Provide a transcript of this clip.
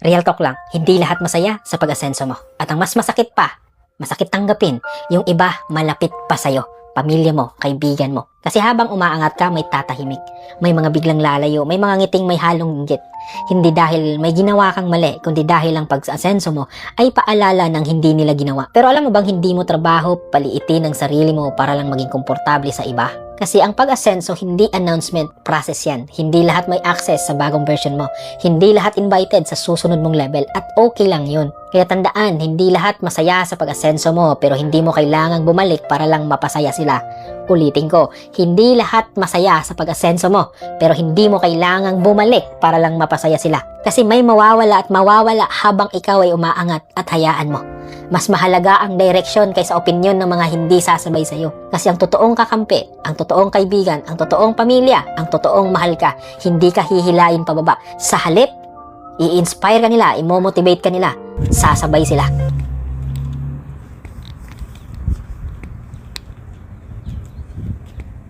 Real talk lang, hindi lahat masaya sa pag-asenso mo. At ang mas masakit pa, masakit tanggapin, yung iba malapit pa sa'yo. Pamilya mo, kaibigan mo. Kasi habang umaangat ka, may tatahimik. May mga biglang lalayo, may mga ngiting may halong inggit. Hindi dahil may ginawa kang mali, kundi dahil ang pag-asenso mo ay paalala ng hindi nila ginawa. Pero alam mo bang hindi mo trabaho paliitin ang sarili mo para lang maging komportable sa iba? Kasi ang pag-asenso hindi announcement, process yan. Hindi lahat may access sa bagong version mo. Hindi lahat invited sa susunod mong level at okay lang yun. Kaya tandaan, hindi lahat masaya sa pag-asenso mo pero hindi mo kailangang bumalik para lang mapasaya sila. Ulitin ko, hindi lahat masaya sa pag-asenso mo pero hindi mo kailangang bumalik para lang mapasaya sila. Kasi may mawawala at mawawala habang ikaw ay umaangat at hayaan mo. Mas mahalaga ang direksyon kaysa opinyon ng mga hindi sasabay sa'yo. Kasi ang totoong kakampi, ang totoong kaibigan, ang totoong pamilya, ang totoong mahal ka, hindi ka hihilain pababa. Sa halip, i-inspire ka nila, i-motivate ka nila, sasabay sila.